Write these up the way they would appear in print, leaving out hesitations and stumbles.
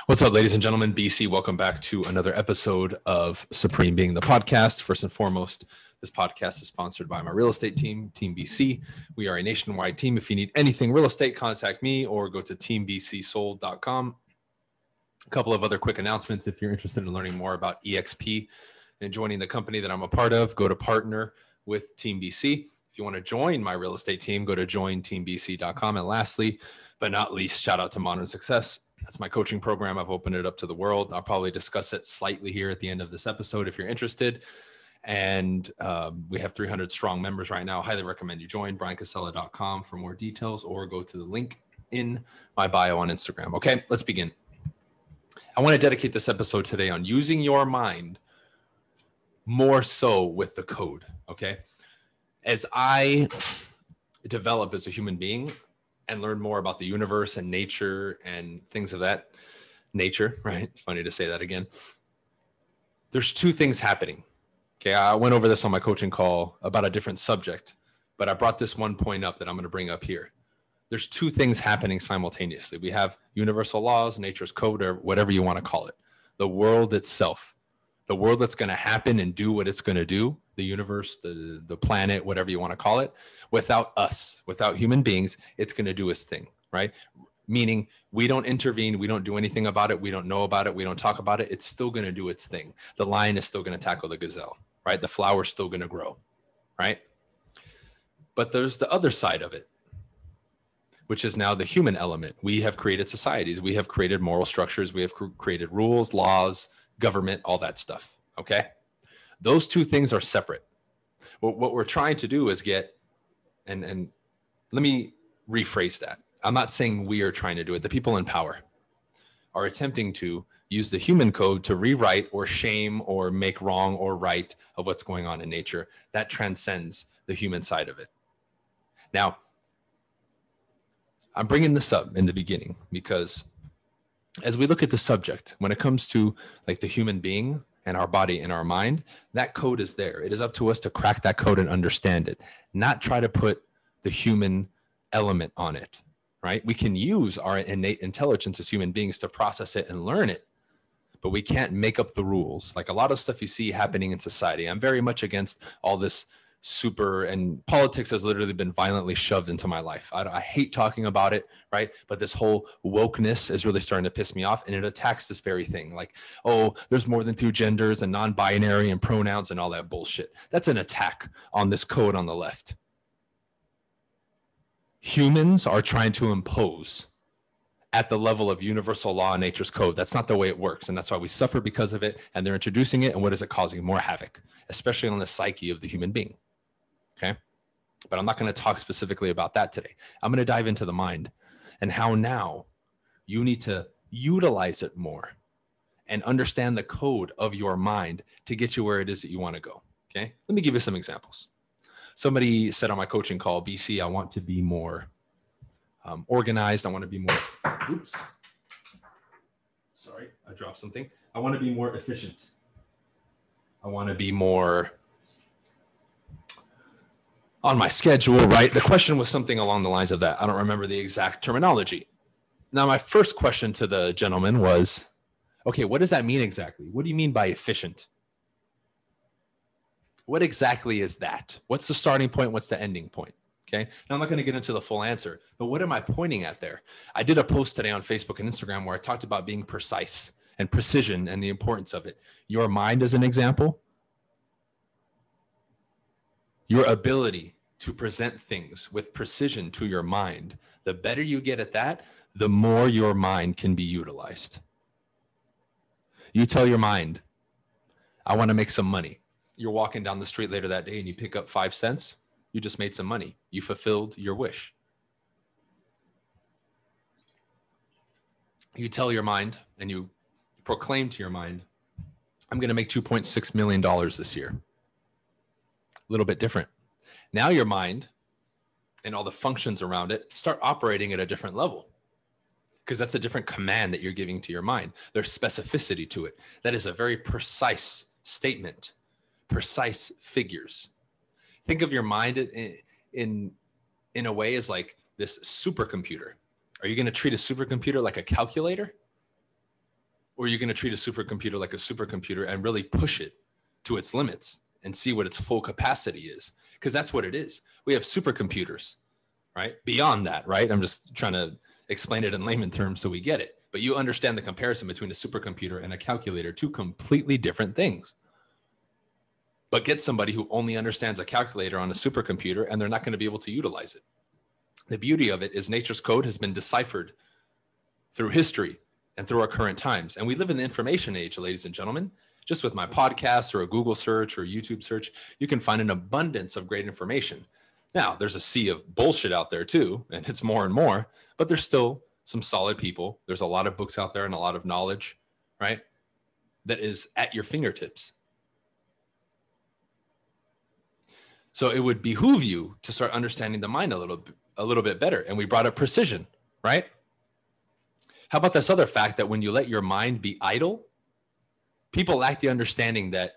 What's up, ladies and gentlemen? BC, welcome back to another episode of Supreme Being the podcast. First and foremost, this podcast is sponsored by my real estate team, Team BC. We are a nationwide team. If you need anything real estate, contact me or go to teambcsold.com. A couple of other quick announcements. If you're interested in learning more about EXP and joining the company that I'm a part of, go to partner with Team BC. If you want to join my real estate team, go to jointeambc.com. And lastly, but not least, shout out to Modern Success. That's my coaching program. I've opened it up to the world. I'll probably discuss it slightly here at the end of this episode if you're interested. And we have 300 strong members right now. Highly recommend you join briancasella.com for more details or go to the link in my bio on Instagram. Okay, let's begin. I want to dedicate this episode today on using your mind more so with the code. Okay. As I develop as a human being and learn more about the universe and nature and things of that nature, right? It's funny to say that again. There's two things happening. Okay. I went over this on my coaching call about a different subject, but I brought this one point up that I'm going to bring up here. There's two things happening simultaneously. We have universal laws, nature's code, or whatever you want to call it. The world itself, the world that's going to happen and do what it's going to do, the universe, the planet, whatever you want to call it, without us, without human beings, it's going to do its thing, right? Meaning we don't intervene. We don't do anything about it. We don't know about it. We don't talk about it. It's still going to do its thing. The lion is still going to tackle the gazelle, right? The flower's still going to grow, right? But there's the other side of it, which is now the human element. We have created societies. We have created moral structures. We have created rules, laws, government, all that stuff, okay? Those two things are separate. What we're trying to do is get, and let me rephrase that. I'm not saying we are trying to do it. The people in power are attempting to use the human code to rewrite or shame or make wrong or right of what's going on in nature. That transcends the human side of it. Now, I'm bringing this up in the beginning because as we look at the subject, when it comes to like the human being and our body and our mind, that code is there. It is up to us to crack that code and understand it, not try to put the human element on it, right? We can use our innate intelligence as human beings to process it and learn it, but we can't make up the rules. Like a lot of stuff you see happening in society. I'm very much against all this and politics has literally been violently shoved into my life. I hate talking about it, right? But this whole wokeness is really starting to piss me off, and it attacks this very thing. Like, oh, there's more than two genders and non-binary and pronouns and all that bullshit. That's an attack on this code on the left. Humans are trying to impose at the level of universal law and nature's code. That's not the way it works, and that's why we suffer because of it, and they're introducing it, and what is it causing? More havoc, especially on the psyche of the human being. Okay. But I'm not going to talk specifically about that today. I'm going to dive into the mind and how now you need to utilize it more and understand the code of your mind to get you where it is that you want to go. Okay. Let me give you some examples. Somebody said on my coaching call, BC, I want to be more organized. I want to be more, oops. Sorry, I dropped something. I want to be more efficient. I want to be more on my schedule, right? The question was something along the lines of that. I don't remember the exact terminology. Now, my first question to the gentleman was, okay, what does that mean exactly? What do you mean by efficient? What exactly is that? What's the starting point? What's the ending point? Okay. Now, I'm not going to get into the full answer, but what am I pointing at there? I did a post today on Facebook and Instagram where I talked about being precise and precision and the importance of it. Your mind as an example. Your ability to present things with precision to your mind, the better you get at that, the more your mind can be utilized. You tell your mind, I want to make some money. You're walking down the street later that day and you pick up 5 cents. You just made some money. You fulfilled your wish. You tell your mind and you proclaim to your mind, I'm going to make $2.6 million this year. A little bit different. Now your mind and all the functions around it start operating at a different level because that's a different command that you're giving to your mind. There's specificity to it. That is a very precise statement, precise figures. Think of your mind in a way as like this supercomputer. Are you going to treat a supercomputer like a calculator? Or you're going to treat a supercomputer like a supercomputer and really push it to its limits and see what its full capacity is. Because that's what it is. We have supercomputers, right? Beyond that, right? I'm just trying to explain it in layman terms so we get it. But you understand the comparison between a supercomputer and a calculator, two completely different things. But get somebody who only understands a calculator on a supercomputer and they're not going to be able to utilize it. The beauty of it is nature's code has been deciphered through history and through our current times. And we live in the information age, ladies and gentlemen. Just with my podcast or a Google search or a YouTube search, you can find an abundance of great information. Now, there's a sea of bullshit out there too, and it's more and more, but there's still some solid people. There's a lot of books out there and a lot of knowledge, right? That is at your fingertips. So it would behoove you to start understanding the mind a little bit better. And we brought up precision, right? How about this other fact that when you let your mind be idle, people lack the understanding that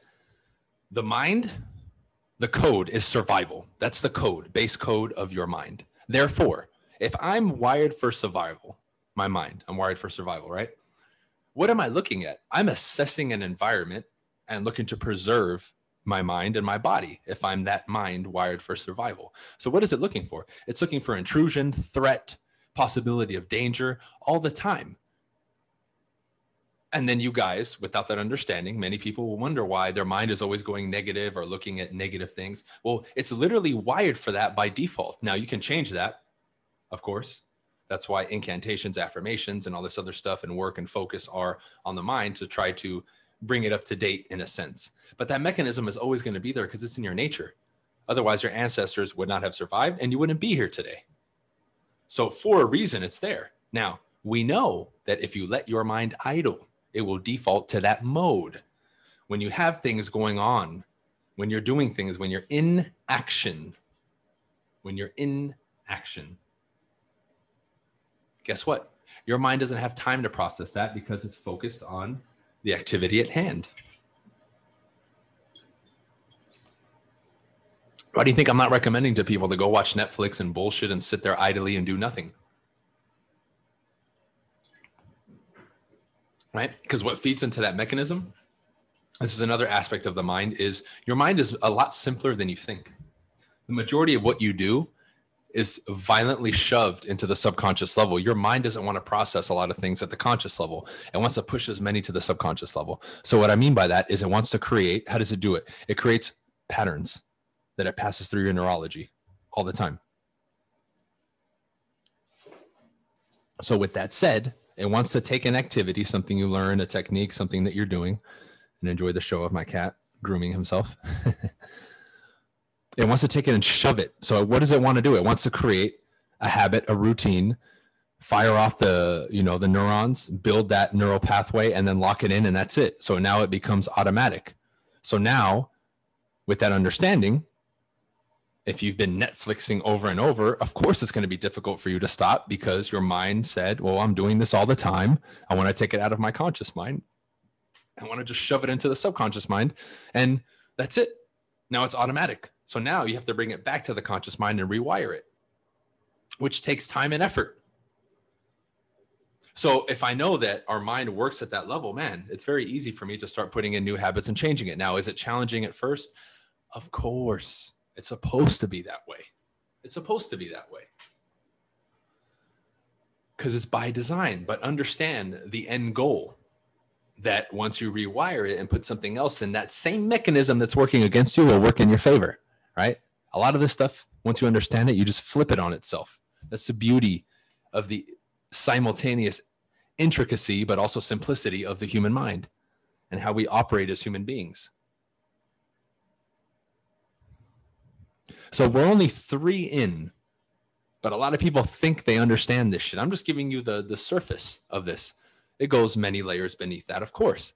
the mind, the code is survival. That's the code, base code of your mind. Therefore, if I'm wired for survival, my mind, I'm wired for survival, right? What am I looking at? I'm assessing an environment and looking to preserve my mind and my body if I'm that mind wired for survival. So what is it looking for? It's looking for intrusion, threat, possibility of danger all the time. And then you guys, without that understanding, many people will wonder why their mind is always going negative or looking at negative things. Well, it's literally wired for that by default. Now you can change that, of course. That's why incantations, affirmations, and all this other stuff and work and focus are on the mind to try to bring it up to date in a sense. But that mechanism is always going to be there because it's in your nature. Otherwise, your ancestors would not have survived and you wouldn't be here today. So for a reason, it's there. Now, we know that if you let your mind idle, it will default to that mode. When you have things going on, when you're doing things, when you're in action, guess what? Your mind doesn't have time to process that because it's focused on the activity at hand. Why do you think I'm not recommending to people to go watch Netflix and bullshit and sit there idly and do nothing? Right? Because what feeds into that mechanism, this is another aspect of the mind, is your mind is a lot simpler than you think. The majority of what you do is violently shoved into the subconscious level. Your mind doesn't want to process a lot of things at the conscious level. It wants to push as many to the subconscious level. So what I mean by that is it wants to create, how does it do it? It creates patterns that it passes through your neurology all the time. So with that said, it wants to take an activity, something you learn, a technique, something that you're doing, and enjoy the show of my cat grooming himself. It wants to take it and shove it. So what does it want to do? It wants to create a habit, a routine, fire off the neurons, build that neural pathway, and then lock it in, and that's it. So now it becomes automatic. So now, with that understanding, if you've been Netflixing over and over, of course it's going to be difficult for you to stop because your mind said, well, I'm doing this all the time. I want to take it out of my conscious mind. I want to just shove it into the subconscious mind. And that's it. Now it's automatic. So now you have to bring it back to the conscious mind and rewire it, which takes time and effort. So if I know that our mind works at that level, man, it's very easy for me to start putting in new habits and changing it. Now, is it challenging at first? Of course. It's supposed to be that way. It's supposed to be that way. Because it's by design. But understand the end goal. That once you rewire it and put something else in, that same mechanism that's working against you will work in your favor, right? A lot of this stuff, once you understand it, you just flip it on itself. That's the beauty of the simultaneous intricacy, but also simplicity of the human mind and how we operate as human beings. So we're only 3 in, but a lot of people think they understand this shit. I'm just giving you the surface of this. It goes many layers beneath that, of course.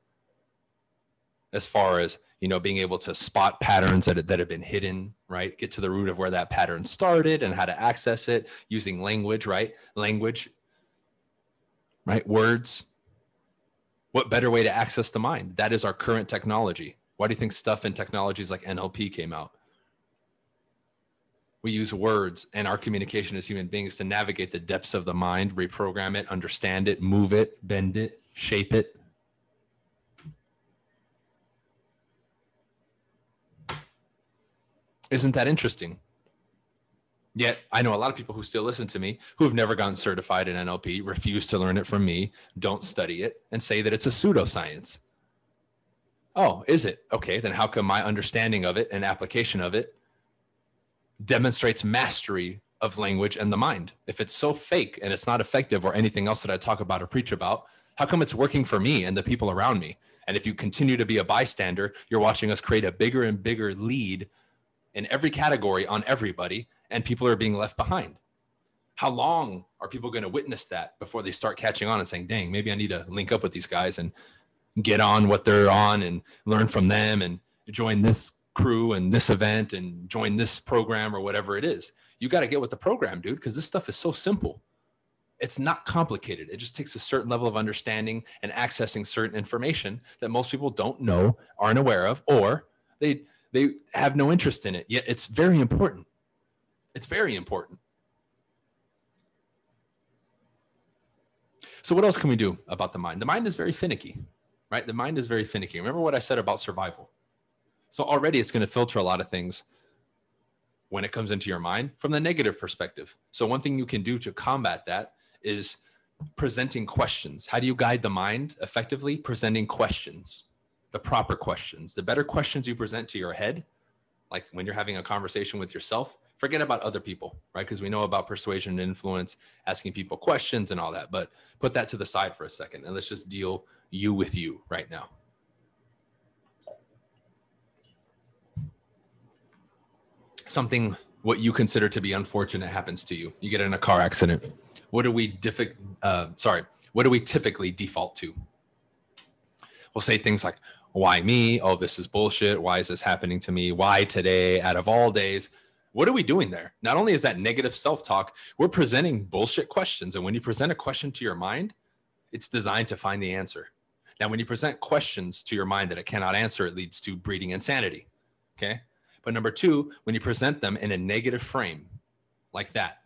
As far as, being able to spot patterns that have been hidden, right? Get to the root of where that pattern started and how to access it using language, right? Language, right? Words. What better way to access the mind? That is our current technology. Why do you think stuff in technologies like NLP came out? We use words and our communication as human beings to navigate the depths of the mind, reprogram it, understand it, move it, bend it, shape it. Isn't that interesting? Yet I know a lot of people who still listen to me who have never gotten certified in NLP, refuse to learn it from me, don't study it, and say that it's a pseudoscience. Oh, is it? Okay, then how come my understanding of it and application of it demonstrates mastery of language and the mind? If it's so fake and it's not effective or anything else that I talk about or preach about, how come it's working for me and the people around me? And if you continue to be a bystander, you're watching us create a bigger and bigger lead in every category on everybody, and people are being left behind. How long are people going to witness that before they start catching on and saying, dang, maybe I need to link up with these guys and get on what they're on and learn from them and join this crew and this event and join this program or whatever it is? You got to get with the program, dude, because this stuff is so simple. It's not complicated. It just takes a certain level of understanding and accessing certain information that most people don't know, aren't aware of, or they have no interest in it. Yet it's very important. It's very important. So what else can we do about the mind? The mind is very finicky, right? The mind is very finicky. Remember what I said about survival. So already it's going to filter a lot of things when it comes into your mind from the negative perspective. So one thing you can do to combat that is presenting questions. How do you guide the mind effectively? Presenting questions, the proper questions. The better questions you present to your head, like when you're having a conversation with yourself, forget about other people, right? Because we know about persuasion and influence, asking people questions and all that, but put that to the side for a second and let's just deal you with you right now. Something what you consider to be unfortunate happens to you. You get in a car accident. What do we typically default to? We'll say things like, why me? Oh, this is bullshit. Why is this happening to me? Why today out of all days? What are we doing there? Not only is that negative self-talk, we're presenting bullshit questions. And when you present a question to your mind, it's designed to find the answer. Now, when you present questions to your mind that it cannot answer, it leads to breeding insanity. Okay. But number two, when you present them in a negative frame like that,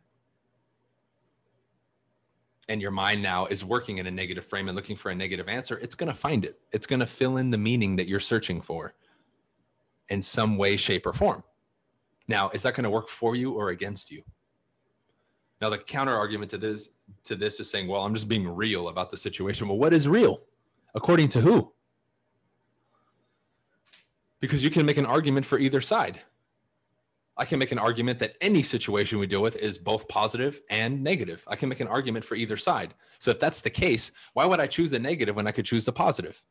and your mind now is working in a negative frame and looking for a negative answer, it's going to find it. It's going to fill in the meaning that you're searching for in some way, shape, or form. Now, is that going to work for you or against you? Now, the counter argument to this is saying, well, I'm just being real about the situation. Well, what is real? According to who? Because you can make an argument for either side. I can make an argument that any situation we deal with is both positive and negative. I can make an argument for either side. So if that's the case, why would I choose the negative when I could choose the positive?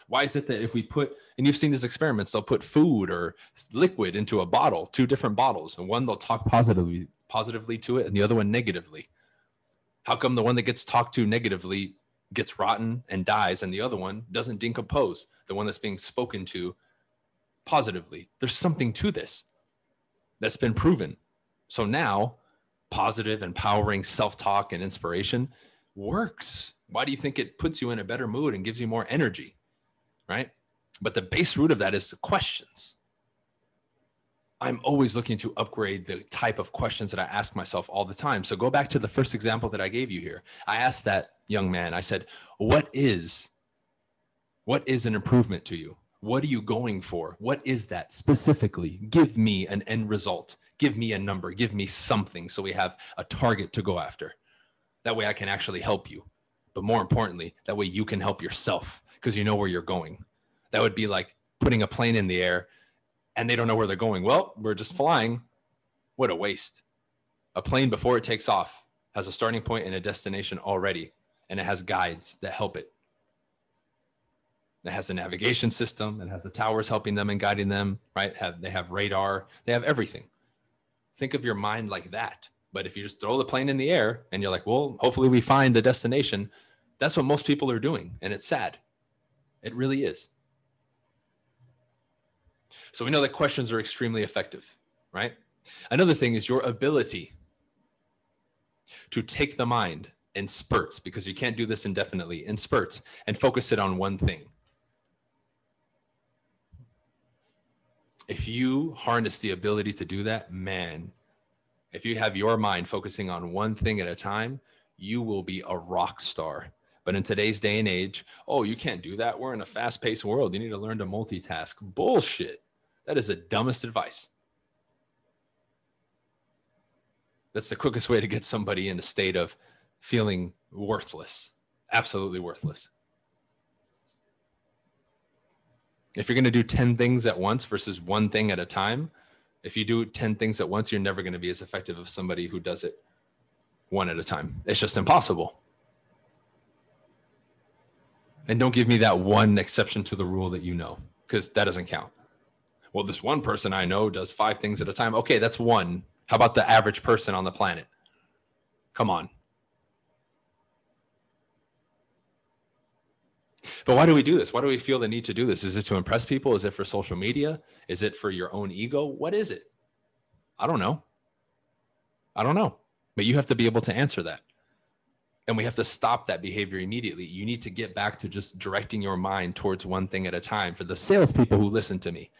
Why is it that if we put, and you've seen these experiments, they'll put food or liquid into a bottle, two different bottles, and one they'll talk positively to it and the other one negatively. How come the one that gets talked to negatively gets rotten and dies and the other one doesn't decompose? The one that's being spoken to positively. There's something to this that's been proven. So now positive, empowering self-talk and inspiration works. Why do you think it puts you in a better mood and gives you more energy, right? But the base root of that is the questions. I'm always looking to upgrade the type of questions that I ask myself all the time. So go back to the first example that I gave you here. I asked that young man, I said, what is an improvement to you? What are you going for? What is that specifically? Give me an end result. Give me a number. Give me something so we have a target to go after. That way I can actually help you. But more importantly, that way you can help yourself because you know where you're going. That would be like putting a plane in the air and they don't know where they're going. Well, we're just flying. What a waste. A plane before it takes off has a starting point and a destination already, and it has guides that help it. It has a navigation system. It has the towers helping them and guiding them, right? They have radar. They have everything. Think of your mind like that. But if you just throw the plane in the air and you're like, well, hopefully we find the destination, that's what most people are doing. And it's sad. It really is. So we know that questions are extremely effective, right? Another thing is your ability to take the mind in spurts, because you can't do this indefinitely, in spurts, and focus it on one thing. If you harness the ability to do that, man, if you have your mind focusing on one thing at a time, you will be a rock star. But in today's day and age, oh, you can't do that. We're in a fast-paced world. You need to learn to multitask. Bullshit. That is the dumbest advice. That's the quickest way to get somebody in a state of feeling worthless, absolutely worthless. If you're going to do 10 things at once versus one thing at a time, if you do 10 things at once, you're never going to be as effective as somebody who does it one at a time. It's just impossible. And don't give me that one exception to the rule that you know, because that doesn't count. Well, this one person I know does 5 things at a time. Okay, that's one. How about the average person on the planet? Come on. But why do we do this? Why do we feel the need to do this? Is it to impress people? Is it for social media? Is it for your own ego? What is it? I don't know. But you have to be able to answer that. And we have to stop that behavior immediately. You need to get back to just directing your mind towards one thing at a time. For the salespeople who listen to me,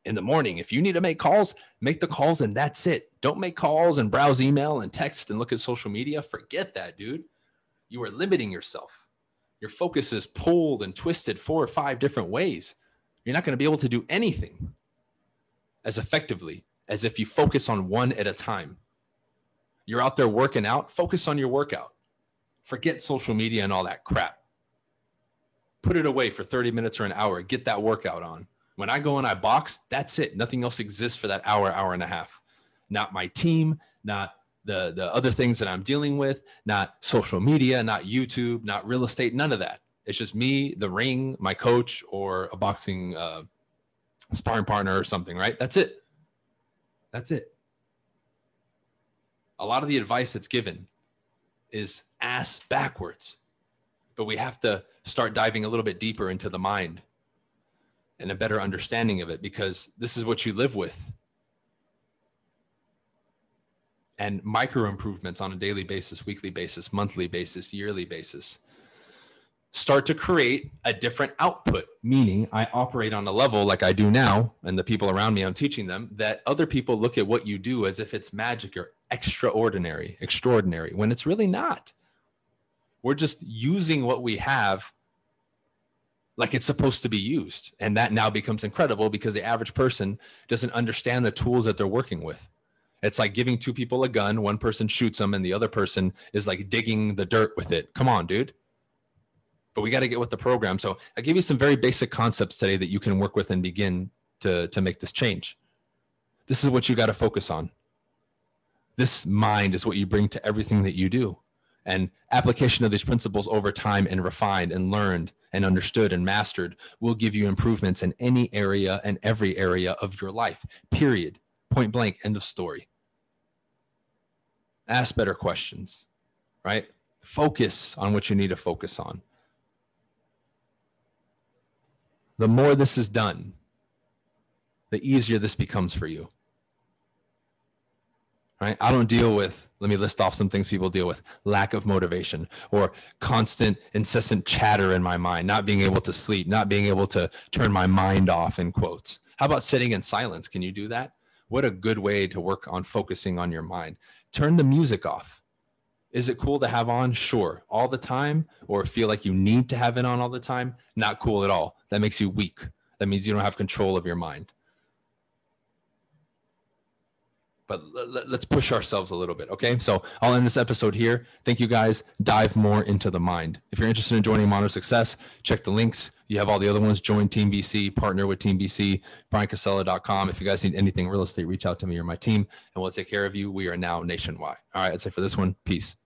in the morning, if you need to make calls, make the calls and that's it. Don't make calls and browse email and text and look at social media. Forget that, dude. You are limiting yourself. Your focus is pulled and twisted 4 or 5 different ways. You're not going to be able to do anything as effectively as if you focus on one at a time. You're out there working out, focus on your workout. Forget social media and all that crap. Put it away for 30 minutes or an hour. Get that workout on. When I go and I box, that's it. Nothing else exists for that hour, hour and a half. Not my team, not the other things that I'm dealing with, not social media, not YouTube, not real estate, none of that. It's just me, the ring, my coach, or a boxing sparring partner or something, right? That's it. That's it. A lot of the advice that's given is ass backwards, but we have to start diving a little bit deeper into the mind and a better understanding of it, because this is what you live with. And micro improvements on a daily basis, weekly basis, monthly basis, yearly basis start to create a different output, meaning I operate on a level like I do now, and the people around me, I'm teaching them, that other people look at what you do as if it's magic or extraordinary, when it's really not. We're just using what we have like it's supposed to be used. And that now becomes incredible because the average person doesn't understand the tools that they're working with. It's like giving 2 people a gun. One person shoots them and the other person is like digging the dirt with it. Come on, dude. But we got to get with the program. So I gave you some very basic concepts today that you can work with and begin to make this change. This is what you got to focus on. This mind is what you bring to everything that you do. And application of these principles over time and refined and learned and understood and mastered will give you improvements in any area and every area of your life, period. Point blank, end of story. Ask better questions, right? Focus on what you need to focus on. The more this is done, the easier this becomes for you. Right? I don't deal with, let me list off some things people deal with: lack of motivation or constant, incessant chatter in my mind, not being able to sleep, not being able to turn my mind off, in quotes. How about sitting in silence? Can you do that? What a good way to work on focusing on your mind. Turn the music off. Is it cool to have on? Sure. All the time, or feel like you need to have it on all the time? Not cool at all. That makes you weak. That means you don't have control of your mind. But let's push ourselves a little bit, okay? So I'll end this episode here. Thank you, guys. Dive more into the mind. If you're interested in joining Modern Success, check the links. You have all the other ones. Join Team BC, partner with Team BC, briancasella.com. If you guys need anything real estate, reach out to me or my team, and we'll take care of you. We are now nationwide. All right, that's it for this one. Peace.